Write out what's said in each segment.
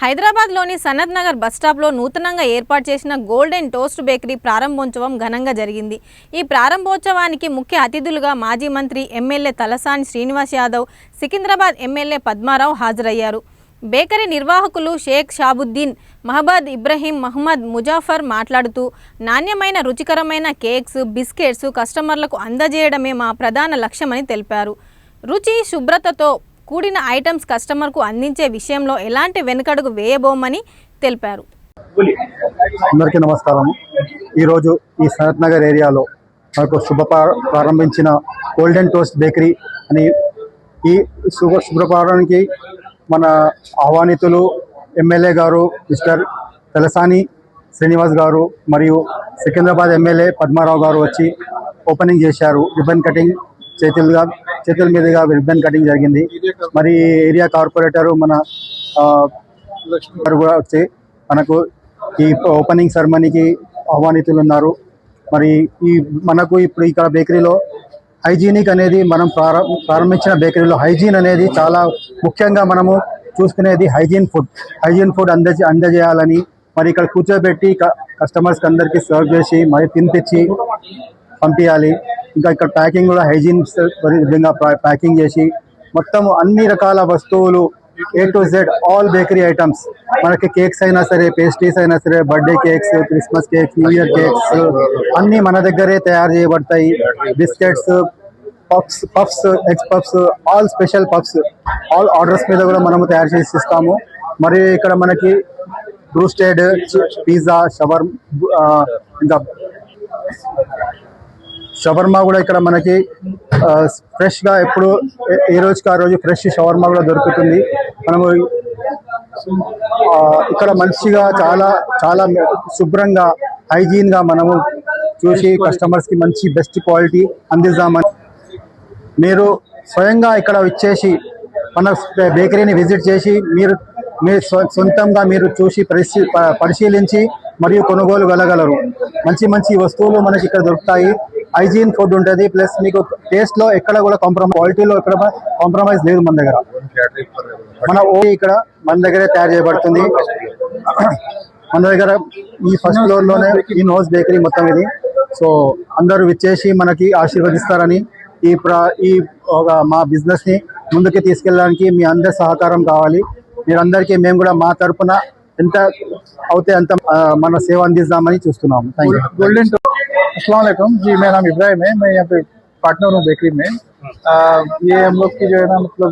హైదరాబాద్లోని సనత్ నగర్ బస్టాప్లో నూతనంగా ఏర్పాటు చేసిన గోల్డెన్ టోస్ట్ బేకరీ ప్రారంభోత్సవం ఘనంగా జరిగింది. ఈ ప్రారంభోత్సవానికి ముఖ్య అతిథులుగా మాజీ మంత్రి ఎమ్మెల్యే తలసాని శ్రీనివాస్ యాదవ్, సికింద్రాబాద్ ఎమ్మెల్యే పద్మారావు హాజరయ్యారు. బేకరీ నిర్వాహకులు షేక్ షాబుద్దీన్, మహబాద్ ఇబ్రహీం మహమ్మద్ ముజాఫర్ మాట్లాడుతూ, నాణ్యమైన రుచికరమైన కేక్స్, బిస్కెట్స్ కస్టమర్లకు అందజేయడమే మా ప్రధాన లక్ష్యమని తెలిపారు. రుచి, శుభ్రతతో కూడిన ఐటమ్స్ కస్టమర్కు అందించే విషయంలో ఎలాంటి వెనుకడుగు వేయబోమని తెలిపారు. అందరికీ నమస్కారం. ఈరోజు ఈ సనత్ నగర్ ఏరియాలో మనకు ప్రారంభించిన గోల్డెన్ టోస్ట్ బేకరీ అని ఈ శుభ్రప్రారానికి మన ఆహ్వానితులు ఎమ్మెల్యే గారు మిస్టర్ తలసాని శ్రీనివాస్ గారు మరియు సికింద్రాబాద్ ఎమ్మెల్యే పద్మారావు గారు వచ్చి ఓపెనింగ్ చేశారు. రిబ్బన్ కటింగ్ చేతుల మీదుగా రిబ్బన్ కటింగ్ జరిగింది. మరి ఏరియా కార్పొరేటర్ మన కూడా వచ్చి మనకు ఈ ఓపెనింగ్ సెరమనీకి ఆహ్వానితులు ఉన్నారు. మరి మనకు ఇప్పుడు ఇక్కడ బేకరీలో హైజీనిక్ అనేది మనం ప్రారంభించిన బేకరీలో హైజీన్ అనేది చాలా ముఖ్యంగా మనము చూసుకునేది హైజీన్ ఫుడ్ అందజేయాలని మరి ఇక్కడ కూర్చోబెట్టి కస్టమర్స్కి అందరికీ సర్వ్ చేసి మరి తినిపించి పంపించాలి. ఇంకా ఇక్కడ ప్యాకింగ్ కూడా హైజీన్ విధంగా ప్యాకింగ్ చేసి మొత్తం అన్ని రకాల వస్తువులు A to Z all bakery items, మనకి కేక్స్ అయినా సరే, పేస్ట్రీస్ అయినా సరే, birthday cakes, Christmas cakes, new year cakes అన్నీ మన దగ్గరే తయారు చేయబడతాయి. Biscuits, puffs, egg puffs, all special puffs all orders మీద కూడా మనము తయారు చేసి ఇస్తాము. మరి ఇక్కడ మనకి బ్రూస్టెడ్ పిజ్జా, ఇంకా షవర్మా కూడా ఇక్కడ మనకి ఫ్రెష్గా ఎప్పుడు ఏ రోజుకి ఆ రోజు ఫ్రెష్ షవర్మా కూడా దొరుకుతుంది. మనము ఇక్కడ మంచిగా చాలా శుభ్రంగా హైజీన్గా మనము చూసి కస్టమర్స్కి మంచి బెస్ట్ క్వాలిటీ అందిస్తామని మీరు స్వయంగా ఇక్కడ వచ్చేసి మన బేకరీని విజిట్ చేసి మీరు సొంతంగా మీరు చూసి పరిశీలించి మరియు కొనుగోలు వెళ్ళగలరు. మంచి వస్తువులు మనకి ఇక్కడ దొరుకుతాయి. హైజీన్ ఫుడ్ ఉంటుంది. ప్లస్ మీకు టేస్ట్లో ఎక్కడ కూడా క్వాలిటీలో ఎక్కడ కాంప్రమైజ్ లేదు. మన దగ్గర ఇక్కడ మన దగ్గరే తయారు చేయబడుతుంది. మన దగ్గర ఈ ఫస్ట్ ఫ్లోర్లోనే ఈ నోస్ బేకరీ మొత్తం ఇది. సో అందరూ విచ్చేసి మనకి ఆశీర్వదిస్తారని ఈ మా బిజినెస్ని ముందుకు తీసుకెళ్ళడానికి మీ అందరి సహకారం కావాలి. మీరందరికీ మేము కూడా మా తరఫున ఎంత అవుతే అంత మన సేవ అందిస్తామని చూస్తున్నాము. Thank you. गोल्डन अस्सलाम वालेकुम जी, मेरा नाम इब्राहिम है, मैं यहाँ पे पार्टनर हूँ बेकरी में। ये हम लोग की जो है ना मतलब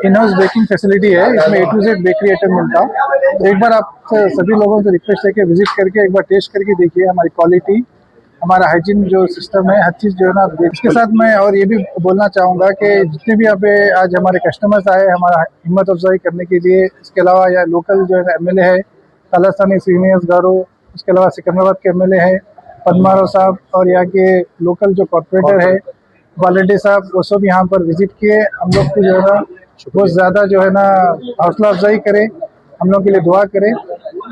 इन हाउस बेकिंग फैसिलिटी है, इसमें A to Z bakery item मिलता है। एक बार आप सभी लोगों से रिक्वेस्ट है कि विजिट करके एक बार टेस्ट करके देखिए हमारी क्वालिटी, हमारा हाइजीन जो सिस्टम है, हर चीज़ जो है ना। इसके साथ मैं और ये भी बोलना चाहूँगा कि जितने भी यहाँ पे आज हमारे कस्टमर्स आए हमारा हिम्मत अफजाई करने के लिए, इसके अलावा यहाँ लोकल जो है एमएलए है तलसानी श्रीनिवास गारू, उसके अलावा सिकंदराबाद के एमएलए है पद्माराव साहब, और यहाँ के लोकल जो कॉर्पोरेटर है वॉलंटियर साहब, वो सब यहाँ पर विजिट किए। हम लोग की जो है ना बहुत ज़्यादा जो है ना हौसला अफजाई करें, हम लोग के लिए दुआ करें।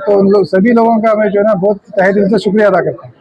तो उन लोग सभी लोगों का मैं जो है ना बहुत तहे दिल से शुक्रिया अदा करता हूँ।